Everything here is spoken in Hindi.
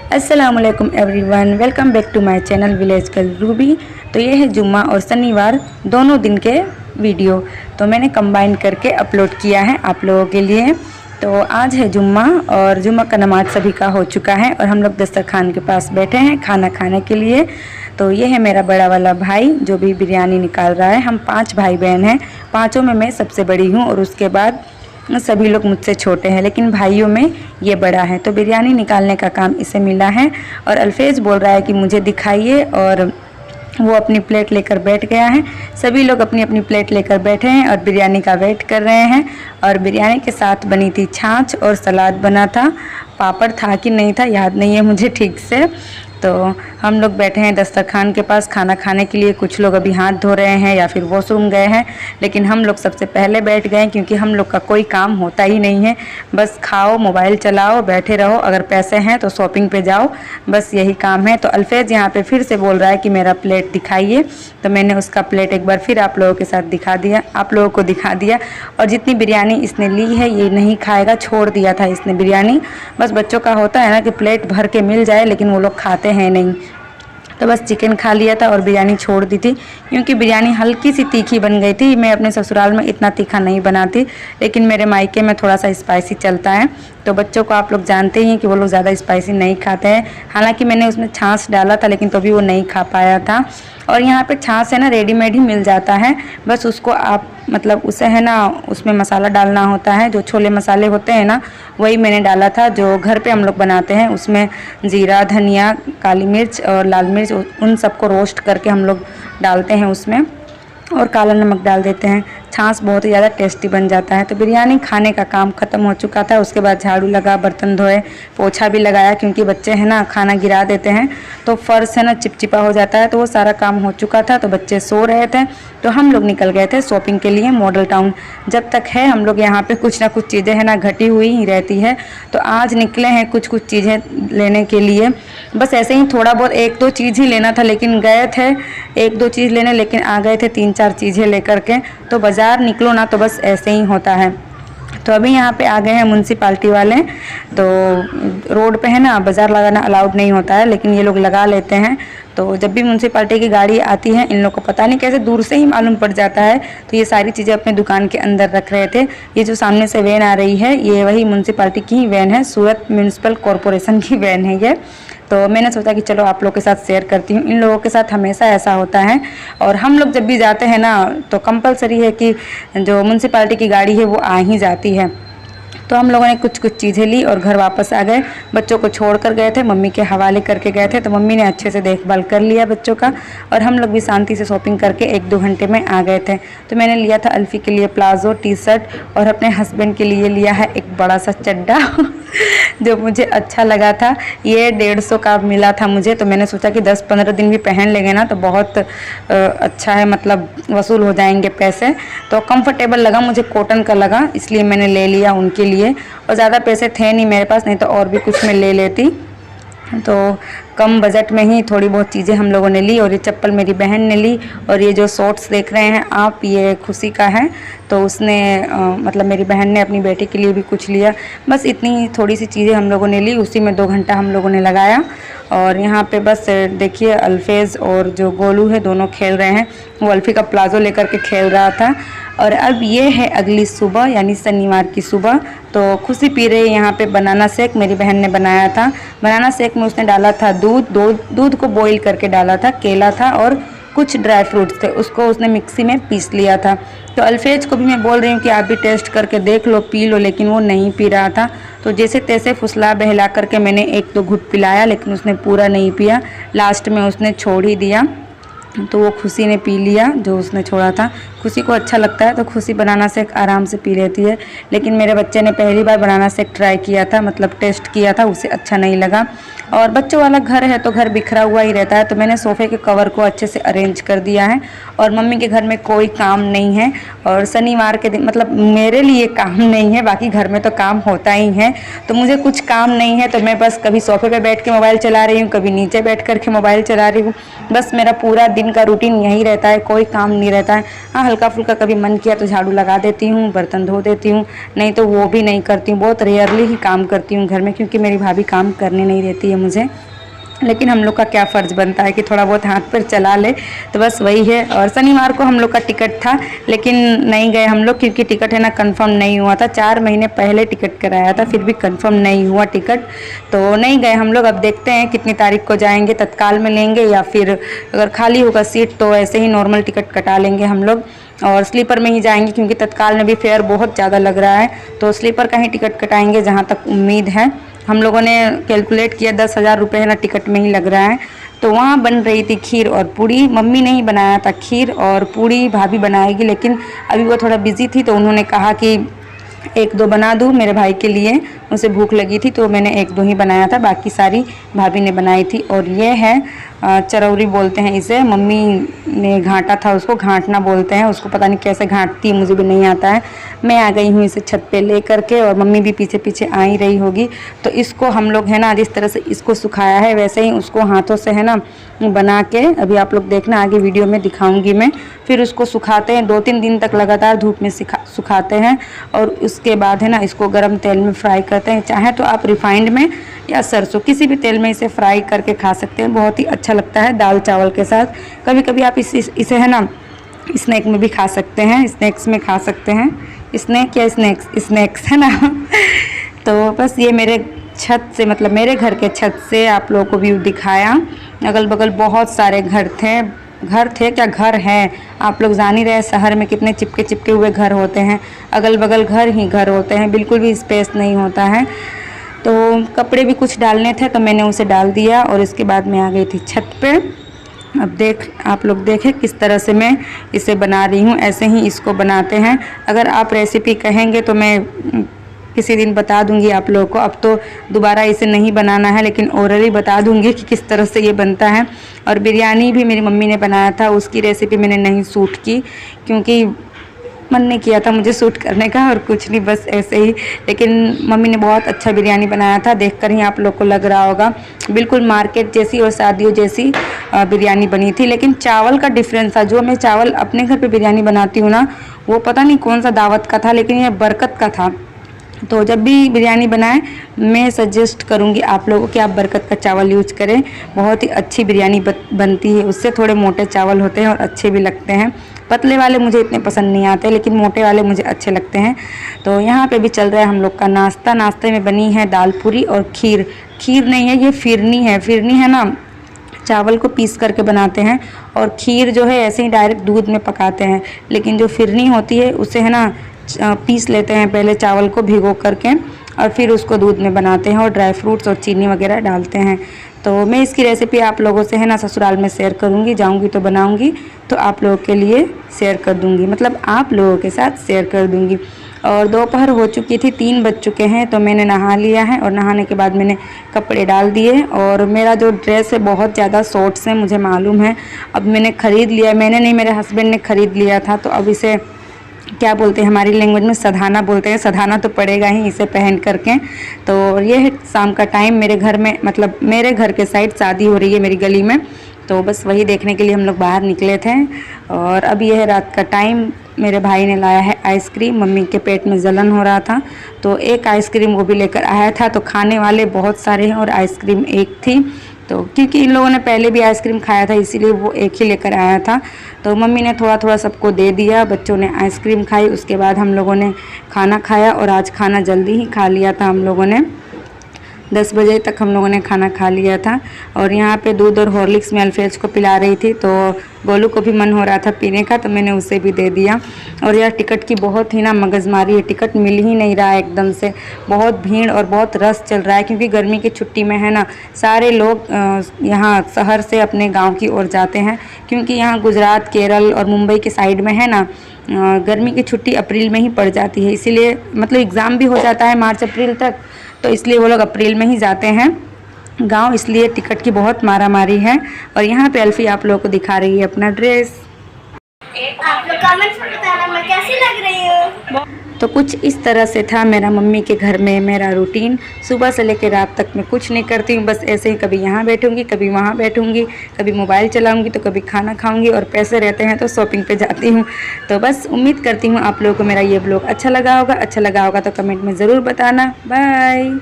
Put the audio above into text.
अस्सलामुअलैकुम everyone, welcome back to my channel village girl Ruby. तो ये है जुम्मा और शनिवार दोनों दिन के वीडियो तो मैंने कंबाइन करके अपलोड किया है आप लोगों के लिए। तो आज है जुम्मा और जुम्मा का नमाज सभी का हो चुका है और हम लोग दस्तरखान के पास बैठे हैं खाना खाने के लिए। तो ये है मेरा बड़ा वाला भाई जो भी बिरयानी निकाल रहा है। हम 5 भाई बहन हैं, पाँचों में मैं सबसे बड़ी हूँ और उसके बाद सभी लोग मुझसे छोटे हैं, लेकिन भाइयों में ये बड़ा है। तो बिरयानी निकालने का काम इसे मिला है और अल्फेज बोल रहा है कि मुझे दिखाइए और वो अपनी प्लेट लेकर बैठ गया है। सभी लोग अपनी अपनी प्लेट लेकर बैठे हैं और बिरयानी का वेट कर रहे हैं। और बिरयानी के साथ बनी थी छाछ और सलाद बना था। पापड़ था कि नहीं था याद नहीं है मुझे ठीक से। तो हम लोग बैठे हैं दस्तरखान के पास खाना खाने के लिए। कुछ लोग अभी हाथ धो रहे हैं या फिर वॉशरूम गए हैं, लेकिन हम लोग सबसे पहले बैठ गए क्योंकि हम लोग का कोई काम होता ही नहीं है। बस खाओ, मोबाइल चलाओ, बैठे रहो, अगर पैसे हैं तो शॉपिंग पे जाओ, बस यही काम है। तो अल्फेज यहाँ पे फिर से बोल रहा है कि मेरा प्लेट दिखाइए, तो मैंने उसका प्लेट एक बार फिर आप लोगों के साथ आप लोगों को दिखा दिया। और जितनी बिरयानी इसने ली है ये नहीं खाएगा, छोड़ दिया था इसने बिरयानी। बस बच्चों का होता है ना कि प्लेट भर के मिल जाए, लेकिन वो लोग खाते हैं नहीं। तो बस चिकन खा लिया था और बिरयानी छोड़ दी थी क्योंकि बिरयानी हल्की सी तीखी बन गई थी। मैं अपने ससुराल में इतना तीखा नहीं बनाती, लेकिन मेरे मायके में थोड़ा सा स्पाइसी चलता है। तो बच्चों को आप लोग जानते ही हैं कि वो लोग ज़्यादा स्पाइसी नहीं खाते हैं। हालांकि मैंने उसमें छाछ डाला था लेकिन तो भी वो नहीं खा पाया था। और यहाँ पे छाछ है ना रेडीमेड ही मिल जाता है, बस उसको आप मतलब उसे है ना उसमें मसाला डालना होता है। जो छोले मसाले होते हैं ना वही मैंने डाला था जो घर पे हम लोग बनाते हैं। उसमें जीरा, धनिया, काली मिर्च और लाल मिर्च उन सबको रोस्ट करके हम लोग डालते हैं उसमें, और काला नमक डाल देते हैं। छाछ बहुत ही ज़्यादा टेस्टी बन जाता है। तो बिरयानी खाने का काम ख़त्म हो चुका था। उसके बाद झाड़ू लगा, बर्तन धोए, पोछा भी लगाया क्योंकि बच्चे हैं ना खाना गिरा देते हैं तो फर्श है ना चिपचिपा हो जाता है। तो वो सारा काम हो चुका था। तो बच्चे सो रहे थे तो हम लोग निकल गए थे शॉपिंग के लिए मॉडल टाउन। जब तक है हम लोग यहाँ पे कुछ ना कुछ चीज़ें है ना घटी हुई ही रहती है। तो आज निकले हैं कुछ चीज़ें लेने के लिए। बस ऐसे ही थोड़ा बहुत 1-2 चीज़ ही लेना था, लेकिन गए थे 1-2 चीज़ लेने, लेकिन आ गए थे 3-4 चीज़ें लेकर के। तो बाज़ार निकलो ना तो बस ऐसे ही होता है। तो अभी यहाँ पे आ गए हैं म्यूनसिपाल्टी वाले। तो रोड पे है ना बाज़ार लगाना अलाउड नहीं होता है, लेकिन ये लोग लगा लेते हैं। तो जब भी म्यूनसिपाल्टी की गाड़ी आती है इन लोग को पता नहीं कैसे दूर से ही मालूम पड़ जाता है। तो ये सारी चीज़ें अपने दुकान के अंदर रख रहे थे। ये जो सामने से वैन आ रही है ये वही म्यूनसिपाल्टी की ही वैन है, सूरत म्यूनसिपल कॉरपोरेशन की वैन है ये। तो मैंने सोचा कि चलो आप लोग के साथ शेयर करती हूँ। इन लोगों के साथ हमेशा ऐसा होता है और हम लोग जब भी जाते हैं ना तो कंपलसरी है कि जो म्यूनसिपाल्टी की गाड़ी है वो आ ही जाती है। तो हम लोगों ने कुछ चीज़ें ली और घर वापस आ गए। बच्चों को छोड़ कर गए थे, मम्मी के हवाले करके गए थे। तो मम्मी ने अच्छे से देखभाल कर लिया बच्चों का और हम लोग भी शांति से शॉपिंग करके 1-2 घंटे में आ गए थे। तो मैंने लिया था अल्फ़ी के लिए प्लाज़ो टी शर्ट और अपने हस्बैंड के लिए लिया है एक बड़ा सा चड्डा जो मुझे अच्छा लगा था। ये 150 का मिला था मुझे। तो मैंने सोचा कि 10-15 दिन भी पहन लेंगे ना तो बहुत अच्छा है, मतलब वसूल हो जाएंगे पैसे। तो कंफर्टेबल लगा मुझे, कॉटन का लगा, इसलिए मैंने ले लिया उनके लिए। और ज़्यादा पैसे थे नहीं मेरे पास, नहीं तो और भी कुछ मैं ले लेती। तो कम बजट में ही थोड़ी बहुत चीज़ें हम लोगों ने ली। और ये चप्पल मेरी बहन ने ली। और ये जो शॉर्ट्स देख रहे हैं आप ये खुशी का है। तो उसने मतलब मेरी बहन ने अपनी बेटी के लिए भी कुछ लिया। बस इतनी थोड़ी सी चीज़ें हम लोगों ने ली, उसी में 2 घंटा हम लोगों ने लगाया। और यहाँ पे बस देखिए अल्फेज और जो गोलू है दोनों खेल रहे हैं। वो अल्फ़ी का प्लाज़ो लेकर के खेल रहा था। और अब ये है अगली सुबह यानी शनिवार की सुबह। तो खुशी पी रही है यहाँ पे बनाना शेक, मेरी बहन ने बनाया था। बनाना शेक में उसने डाला था दूध को बॉईल करके डाला था, केला था और कुछ ड्राई फ्रूट्स थे, उसको उसने मिक्सी में पीस लिया था। तो अल्फेज को भी मैं बोल रही हूँ कि आप भी टेस्ट करके देख लो, पी लो, लेकिन वो नहीं पी रहा था। तो जैसे तैसे फुसला बहला करके मैंने 1-2 घुट पिलाया, लेकिन उसने पूरा नहीं पिया, लास्ट में उसने छोड़ ही दिया। तो वो खुशी ने पी लिया जो उसने छोड़ा था। खुशी को अच्छा लगता है तो खुशी बनाना शेक आराम से पी लेती है, लेकिन मेरे बच्चे ने पहली बार बनाना शेक ट्राई किया था, मतलब टेस्ट किया था, उसे अच्छा नहीं लगा। और बच्चों वाला घर है तो घर बिखरा हुआ ही रहता है। तो मैंने सोफ़े के कवर को अच्छे से अरेंज कर दिया है। और मम्मी के घर में कोई काम नहीं है और शनिवार के दिन मतलब मेरे लिए काम नहीं है, बाकी घर में तो काम होता ही है। तो मुझे कुछ काम नहीं है तो मैं बस कभी सोफ़े पे बैठ के मोबाइल चला रही हूँ, कभी नीचे बैठ कर के मोबाइल चला रही हूँ। बस मेरा पूरा दिन का रूटीन यही रहता है, कोई काम नहीं रहता है। हाँ, हल्का फुल्का कभी मन किया तो झाड़ू लगा देती हूँ, बर्तन धो देती हूँ, नहीं तो वो भी नहीं करती हूँ। बहुत रेयरली ही काम करती हूँ घर में, क्योंकि मेरी भाभी काम करने नहीं देती है मुझे। लेकिन हम लोग का क्या फ़र्ज़ बनता है कि थोड़ा बहुत हाथ पर चला ले, तो बस वही है। और शनिवार को हम लोग का टिकट था, लेकिन नहीं गए हम लोग, क्योंकि टिकट है ना कंफर्म नहीं हुआ था। 4 महीने पहले टिकट कराया था, फिर भी कंफर्म नहीं हुआ टिकट, तो नहीं गए हम लोग। अब देखते हैं कितनी तारीख को जाएंगे, तत्काल में लेंगे या फिर अगर खाली होगा सीट तो ऐसे ही नॉर्मल टिकट कटा लेंगे हम लोग और स्लीपर में ही जाएंगे, क्योंकि तत्काल में भी फेयर बहुत ज़्यादा लग रहा है। तो स्लीपर का ही टिकट कटाएंगे जहाँ तक उम्मीद है। हम लोगों ने कैलकुलेट किया 10,000 रुपये है ना टिकट में ही लग रहा है। तो वहाँ बन रही थी खीर और पूड़ी, मम्मी ने ही बनाया था खीर और पूड़ी, भाभी बनाएगी, लेकिन अभी वो थोड़ा बिजी थी तो उन्होंने कहा कि 1-2 बना दूँ मेरे भाई के लिए, उसे भूख लगी थी तो मैंने 1-2 ही बनाया था, बाकी सारी भाभी ने बनाई थी। और ये है चरौरी बोलते हैं इसे, मम्मी ने घाटा था उसको, घाटना बोलते हैं उसको, पता नहीं कैसे घाटती है, मुझे भी नहीं आता है। मैं आ गई हूँ इसे छत पे ले करके और मम्मी भी पीछे पीछे आ ही रही होगी। तो इसको हम लोग है ना जिस तरह से इसको सुखाया है वैसे ही उसको हाथों से है ना बना के, अभी आप लोग देखना आगे वीडियो में दिखाऊंगी मैं। फिर उसको सुखाते हैं 2-3 दिन तक लगातार धूप में सुखाते हैं और उसके बाद है ना इसको गर्म तेल में फ्राई करते हैं। चाहे तो आप रिफाइंड में या सरसों किसी भी तेल में इसे फ्राई करके खा सकते हैं, बहुत ही अच्छा लगता है दाल चावल के साथ। कभी कभी आप इसे है ना स्नैक में भी खा सकते हैं, स्नैक्स में खा सकते हैं, स्नैक या स्नैक्स है ना। तो बस ये मेरे छत से, मतलब मेरे घर के छत से आप लोगों को व्यू दिखाया। अगल बगल बहुत सारे घर थे क्या, घर हैं, आप लोग जान ही रहे शहर में कितने चिपके चिपके हुए घर होते हैं, अगल बगल घर ही घर होते हैं, बिल्कुल भी स्पेस नहीं होता है। तो कपड़े भी कुछ डालने थे तो मैंने उसे डाल दिया और इसके बाद मैं आ गई थी छत पे। अब आप लोग देखें किस तरह से मैं इसे बना रही हूँ, ऐसे ही इसको बनाते हैं। अगर आप रेसिपी कहेंगे तो मैं किसी दिन बता दूंगी आप लोगों को, अब तो दोबारा इसे नहीं बनाना है, लेकिन ओरली बता दूंगी कि किस तरह से ये बनता है। और बिरयानी भी मेरी मम्मी ने बनाया था, उसकी रेसिपी मैंने नहीं शूट की क्योंकि मन नहीं किया था मुझे शूट करने का और कुछ नहीं, बस ऐसे ही। लेकिन मम्मी ने बहुत अच्छा बिरयानी बनाया था, देखकर ही आप लोग को लग रहा होगा बिल्कुल मार्केट जैसी और शादियों जैसी बिरयानी बनी थी। लेकिन चावल का डिफरेंस था, जो मैं चावल अपने घर पे बिरयानी बनाती हूँ ना, वो पता नहीं कौन सा दावत का था, लेकिन ये बरकत का था। तो जब भी बिरयानी बनाएं मैं सजेस्ट करूंगी आप लोगों को कि आप बरकत का चावल यूज करें, बहुत ही अच्छी बिरयानी बनती है। उससे थोड़े मोटे चावल होते हैं और अच्छे भी लगते हैं। पतले वाले मुझे इतने पसंद नहीं आते, लेकिन मोटे वाले मुझे अच्छे लगते हैं। तो यहाँ पे भी चल रहा है हम लोग का नाश्ता। नाश्ते में बनी है दाल पूरी और खीर। खीर नहीं है, ये फिरनी है। फिरनी है ना, चावल को पीस करके बनाते हैं, और खीर जो है ऐसे ही डायरेक्ट दूध में पकाते हैं। लेकिन जो फिरनी होती है उसे है ना पीस लेते हैं पहले चावल को भिगो करके, और फिर उसको दूध में बनाते हैं और ड्राई फ्रूट्स और चीनी वगैरह डालते हैं। तो मैं इसकी रेसिपी आप लोगों से है ना ससुराल में शेयर करूंगी, जाऊंगी तो बनाऊंगी तो आप लोगों के लिए शेयर कर दूंगी, मतलब आप लोगों के साथ शेयर कर दूंगी। और दोपहर हो चुकी थी, 3 बज चुके हैं, तो मैंने नहा लिया है और नहाने के बाद मैंने कपड़े डाल दिए। और मेरा जो ड्रेस है बहुत ज़्यादा शॉर्ट्स है, मुझे मालूम है। अब मैंने ख़रीद लिया, मैंने नहीं मेरे हस्बैंड ने ख़रीद लिया था, तो अब इसे क्या बोलते हैं हमारी लैंग्वेज में सधाना बोलते हैं, सधाना तो पड़ेगा ही इसे पहन करके। तो ये है शाम का टाइम, मेरे घर में मतलब मेरे घर के साइड शादी हो रही है मेरी गली में, तो बस वही देखने के लिए हम लोग बाहर निकले थे। और अब यह है रात का टाइम, मेरे भाई ने लाया है आइसक्रीम, मम्मी के पेट में जलन हो रहा था तो एक आइसक्रीम वो भी लेकर आया था। तो खाने वाले बहुत सारे हैं और आइसक्रीम एक थी, तो क्योंकि इन लोगों ने पहले भी आइसक्रीम खाया था इसीलिए वो एक ही लेकर आया था। तो मम्मी ने थोड़ा थोड़ा सबको दे दिया, बच्चों ने आइसक्रीम खाई, उसके बाद हम लोगों ने खाना खाया। और आज खाना जल्दी ही खा लिया था हम लोगों ने, 10 बजे तक हम लोगों ने खाना खा लिया था। और यहाँ पे दूध और हॉर्लिक्स में अल्फेज को पिला रही थी, तो गोलू को भी मन हो रहा था पीने का, तो मैंने उसे भी दे दिया। और यार टिकट की बहुत ही ना मगजमारी है, टिकट मिल ही नहीं रहा है एकदम से, बहुत भीड़ और बहुत रश चल रहा है। क्योंकि गर्मी की छुट्टी में है ना सारे लोग यहाँ शहर से अपने गाँव की ओर जाते हैं, क्योंकि यहाँ गुजरात, केरल और मुंबई के साइड में है ना गर्मी की छुट्टी अप्रैल में ही पड़ जाती है, इसीलिए मतलब एग्ज़ाम भी हो जाता है मार्च अप्रैल तक, तो इसलिए वो लोग अप्रैल में ही जाते हैं गांव, इसलिए टिकट की बहुत मारामारी है। और यहाँ पे अल्फी आप लोगों को दिखा रही है अपना ड्रेस। आप लोग कमेंट्स में बताना मैं कैसी लग रही हूँ। तो कुछ इस तरह से था मेरा मम्मी के घर में मेरा रूटीन। सुबह से लेकर रात तक मैं कुछ नहीं करती हूँ, बस ऐसे ही कभी यहाँ बैठूँगी, कभी वहाँ बैठूँगी, कभी मोबाइल चलाऊँगी तो कभी खाना खाऊँगी, और पैसे रहते हैं तो शॉपिंग पे जाती हूँ। तो बस उम्मीद करती हूँ आप लोगों को मेरा ये ब्लॉग अच्छा लगा होगा। अच्छा लगा होगा तो कमेंट में ज़रूर बताना। बाय।